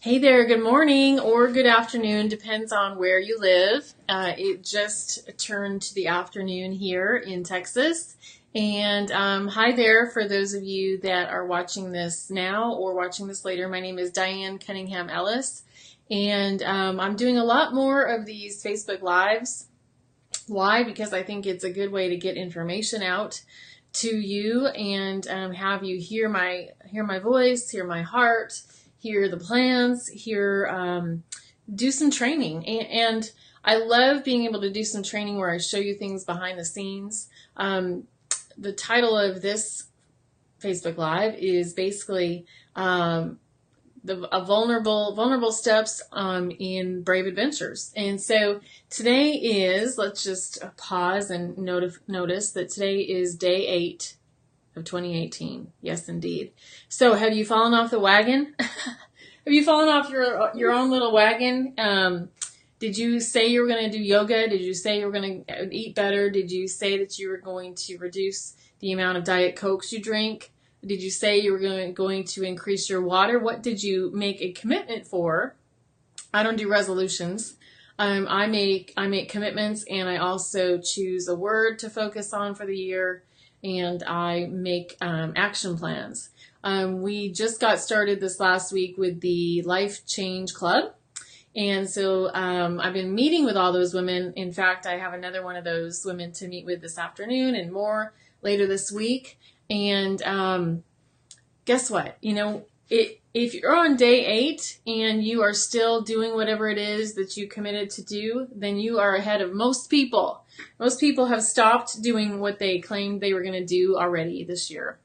Hey there, good morning or good afternoon, depends on where you live. It just turned to the afternoon here in Texas. And hi there for those of you that are watching this now or watching this later. My name is Diane Cunningham Ellis, and I'm doing a lot more of these Facebook Lives. Why? Because I think it's a good way to get information out to you and have you hear my voice, hear my heart, hear the plans, do some training. And I love being able to do some training where I show you things behind the scenes. The title of this Facebook Live is basically vulnerable steps in brave adventures. And so today is, let's just pause and notice that today is day 8 of 2018. Yes, indeed. So have you fallen off the wagon? Have you fallen off your own little wagon? Did you say you were going to do yoga? Did you say you were going to eat better? Did you say that you were going to reduce the amount of Diet Cokes you drink? Did you say you were going to increase your water? What did you make a commitment for? I don't do resolutions. I make commitments, and I also choose a word to focus on for the year, and I make action plans. We just got started this last week with the Life Change Club. And so I've been meeting with all those women. In fact, I have another one of those women to meet with this afternoon and more later this week. And guess what? If you're on day 8 and you are still doing whatever it is that you committed to do, then you are ahead of most people. Most people have stopped doing what they claimed they were going to do already this year.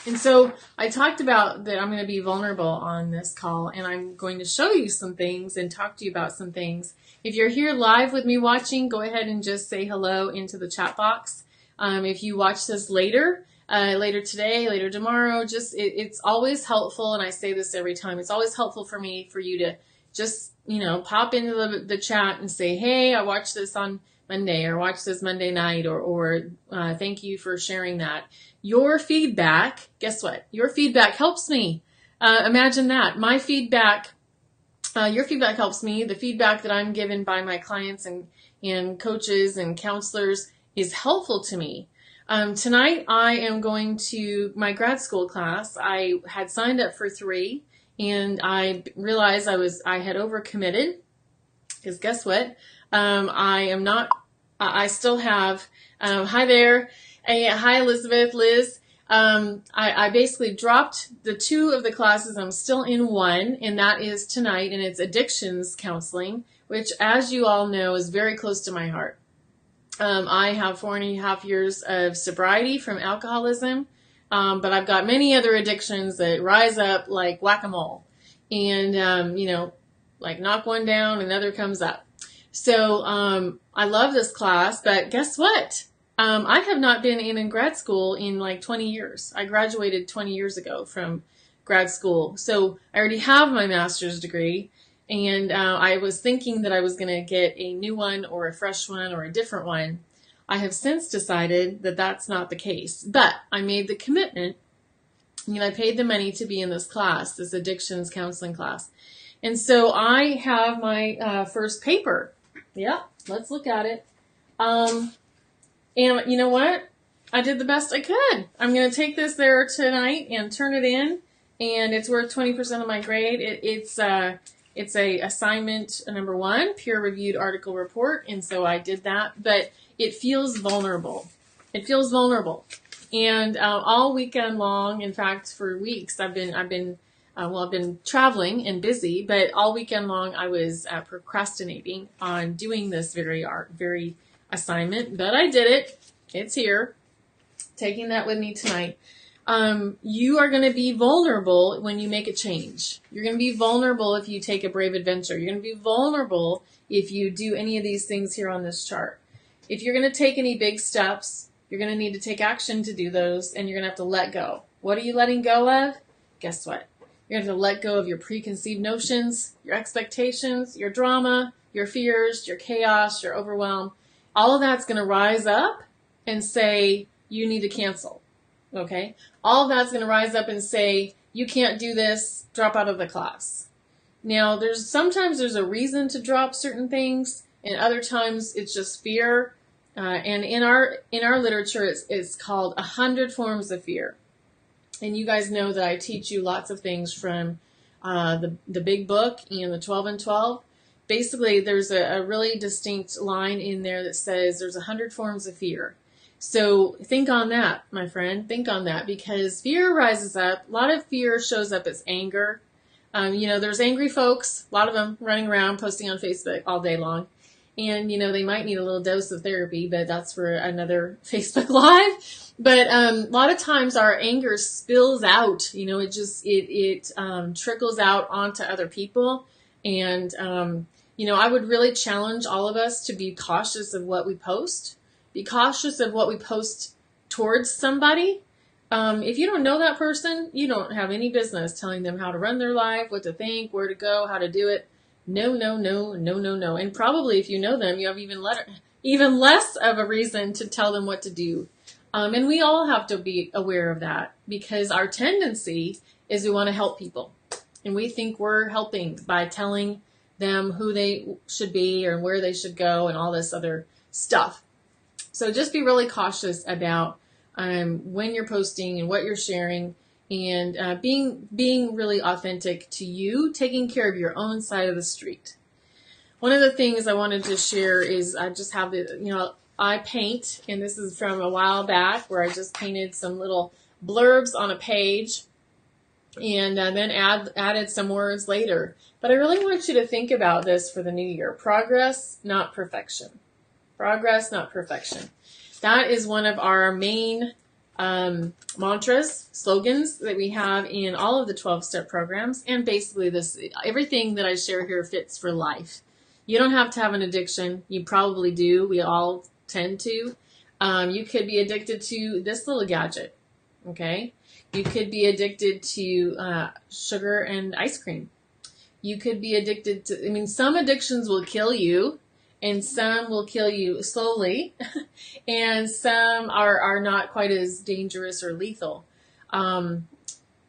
And so I talked about that I'm going to be vulnerable on this call, and I'm going to show you some things and talk to you about some things. If you're here live with me watching, go ahead and just say hello into the chat box. If you watch this later today, later tomorrow, it's always helpful, and I say this every time, it's always helpful for you to just, pop into the chat and say, hey, I watched this on Monday, or watched this Monday night, or thank you for sharing that. Your feedback, guess what? Your feedback helps me. Imagine that. My feedback, your feedback helps me. The feedback that I'm given by my clients and coaches and counselors is helpful to me. Tonight I am going to my grad school class. I had signed up for 3, and I realized I had overcommitted, because guess what? I still have, hi there. Hi, Elizabeth, Liz. I basically dropped the 2 of the classes. I'm still in 1, and that is tonight, and it's addictions counseling, which, as you all know, is very close to my heart. I have 4.5 years of sobriety from alcoholism, but I've got many other addictions that rise up like whack-a-mole, and like knock one down, another comes up. So I love this class, but guess what? I have not been in grad school in like 20 years. I graduated 20 years ago from grad school. So I already have my master's degree, and I was thinking that I was going to get a new one or a fresh one or a different one. I have since decided that that's not the case, but I made the commitment, and I paid the money to be in this class, this addictions counseling class. And so I have my first paper. Yeah, let's look at it. And you know what? I did the best I could. I'm going to take this there tonight and turn it in, and it's worth 20% of my grade. It's a assignment number 1, peer-reviewed article report, and so I did that. But it feels vulnerable. It feels vulnerable, and all weekend long, in fact, for weeks, I've been traveling and busy, but all weekend long I was procrastinating on doing this very assignment, but I did it. It's here. Taking that with me tonight. You are going to be vulnerable when you make a change. You're going to be vulnerable if you take a brave adventure. You're going to be vulnerable if you do any of these things here on this chart. If you're going to take any big steps, you're going to need to take action to do those, and you're going to have to let go. What are you letting go of? Guess what? You're going to have to let go of your preconceived notions, your expectations, your drama, your fears, your chaos, your overwhelm. All of that's going to rise up and say, you need to cancel. Okay? All of that's going to rise up and say, you can't do this, drop out of the class. Now, sometimes there's a reason to drop certain things, and other times it's just fear. And in our literature, it's called 100 Forms of Fear. And you guys know that I teach you lots of things from the big book and the 12 and 12. Basically, there's a really distinct line in there that says there's 100 forms of fear. So think on that, my friend. Think on that, because fear rises up. A lot of fear shows up as anger. There's angry folks, a lot of them running around posting on Facebook all day long. And, they might need a little dose of therapy, but that's for another Facebook Live. But a lot of times our anger spills out. It trickles out onto other people. And, I would really challenge all of us to be cautious of what we post. Be cautious of what we post towards somebody. If you don't know that person, you don't have any business telling them how to run their life, what to think, where to go, how to do it. No, no, no, no, no, no. And probably if you know them, you have even less of a reason to tell them what to do. And we all have to be aware of that, because our tendency is we want to help people. And we think we're helping by telling them who they should be or where they should go and all this other stuff. So just be really cautious about when you're posting and what you're sharing, and being really authentic to you, taking care of your own side of the street. One of the things I wanted to share is I just have I paint, and this is from a while back where I just painted some little blurbs on a page, and then added some words later. But I really want you to think about this for the new year. Progress, not perfection. Progress, not perfection. That is one of our main mantras, slogans that we have in all of the 12-step programs. And basically everything that I share here fits for life. You don't have to have an addiction. You probably do. We all tend to. You could be addicted to this little gadget. Okay. You could be addicted to sugar and ice cream. You could be addicted to, some addictions will kill you, and some will kill you slowly, and some are not quite as dangerous or lethal. But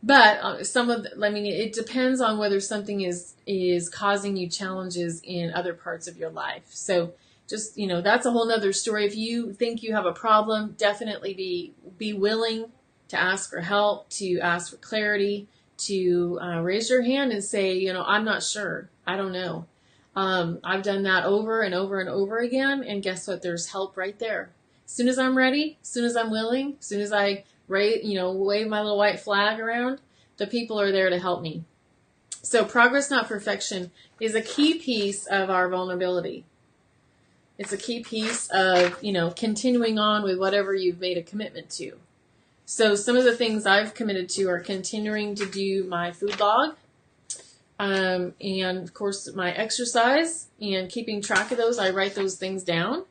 it depends on whether something is causing you challenges in other parts of your life. So just, that's a whole nother story. If you think you have a problem, definitely be willing to ask for help, to ask for clarity, to raise your hand and say, I'm not sure. I don't know. I've done that over and over and over again, and guess what? There's help right there. As soon as I'm ready, as soon as I'm willing, as soon as I wave my little white flag around, the people are there to help me. So progress, not perfection, is a key piece of our vulnerability. It's a key piece of, continuing on with whatever you've made a commitment to. So some of the things I've committed to are continuing to do my food log, and of course my exercise, and keeping track of those. I write those things down.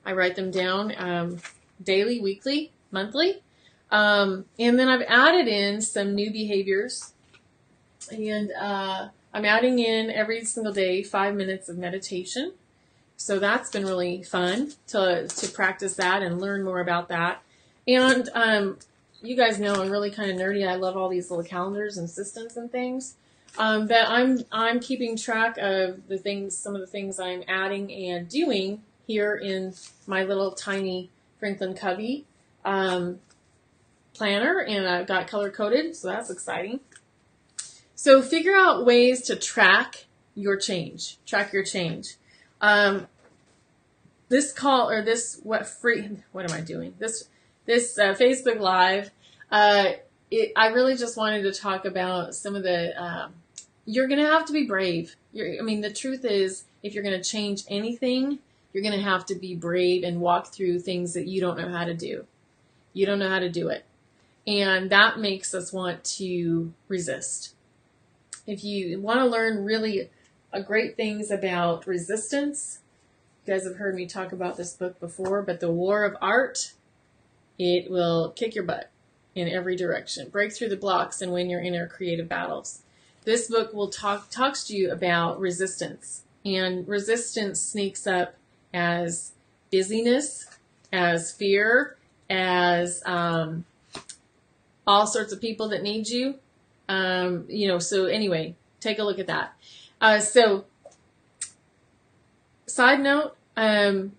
I write them down daily, weekly, monthly. And then I've added in some new behaviors, and I'm adding in every single day 5 minutes of meditation. So that's been really fun to practice that and learn more about that. And you guys know I'm really kind of nerdy. I love all these little calendars and systems and things. But I'm keeping track of some of the things I'm adding and doing here in my little tiny Franklin Covey planner, and I've got color coded, so that's exciting. So figure out ways to track your change. Track your change. This Facebook Live, I really just wanted to talk about some of the, you're going to have to be brave. The truth is, if you're going to change anything, you're going to have to be brave and walk through things that you don't know how to do. You don't know how to do it. And that makes us want to resist. If you want to learn really great things about resistance, you guys have heard me talk about this book before, but The War of Art, it will kick your butt in every direction. Break through the blocks and win your inner creative battles. This book will talks to you about resistance. And resistance sneaks up as busyness, as fear, as all sorts of people that need you. So anyway, take a look at that. So, side note, I'm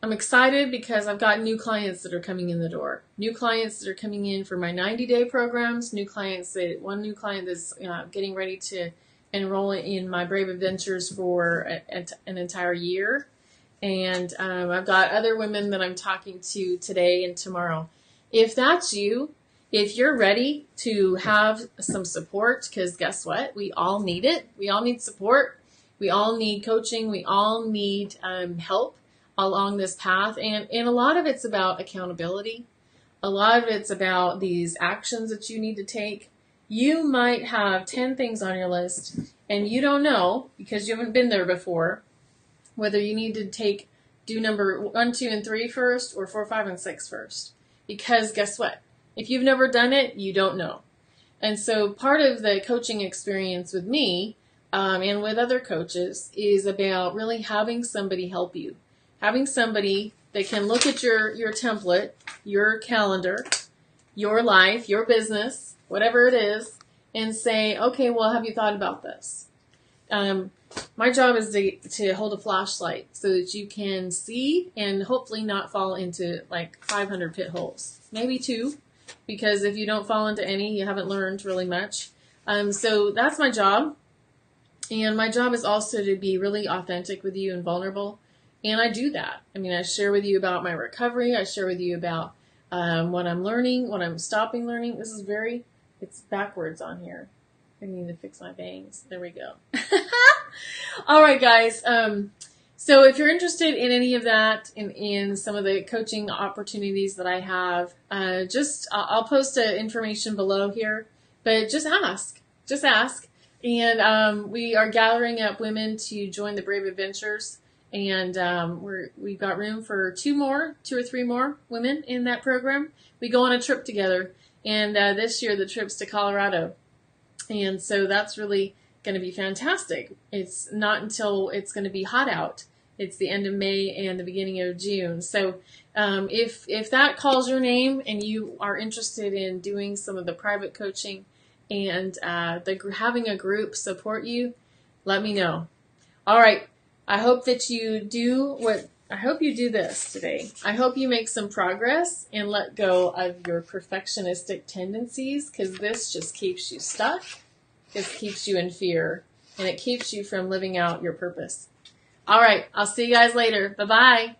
excited because I've got new clients that are coming in the door. New clients that are coming in for my 90-day programs. One new client that's getting ready to enroll in my Brave Adventures for an entire year. And I've got other women that I'm talking to today and tomorrow. If that's you, if you're ready to have some support, because guess what? We all need it. We all need support. We all need coaching. We all need help along this path. And a lot of it's about accountability. A lot of it's about these actions that you need to take. You might have 10 things on your list and you don't know, because you haven't been there before, whether you need to do number 1, 2, and 3 first, or 4, 5, and 6 first. Because guess what? If you've never done it, you don't know. And so part of the coaching experience with me and with other coaches is about really having somebody help you. Having somebody that can look at your template, your calendar, your life, your business, whatever it is, and say, okay, well, have you thought about this? My job is to hold a flashlight so that you can see and hopefully not fall into like 500 pit holes. Maybe 2, because if you don't fall into any, you haven't learned really much. So that's my job. And my job is also to be really authentic with you and vulnerable. And I do that. I mean, I share with you about my recovery. I share with you about what I'm learning, what I'm stopping learning. It's backwards on here. I need to fix my bangs. There we go. All right, guys. So if you're interested in any of that, in some of the coaching opportunities that I have, I'll post information below here, but just ask. Just ask. And we are gathering up women to join the Brave Adventures. And we've got room for 2 or 3 more women in that program. We go on a trip together. And this year the trip's to Colorado. And so that's really going to be fantastic. It's not until it's going to be hot out. It's the end of May and the beginning of June. So if that calls your name and you are interested in doing some of the private coaching and having a group support you, let me know. All right. I hope that you do this today. I hope you make some progress and let go of your perfectionistic tendencies, because this just keeps you stuck. It keeps you in fear, and it keeps you from living out your purpose. All right. I'll see you guys later. Bye-bye.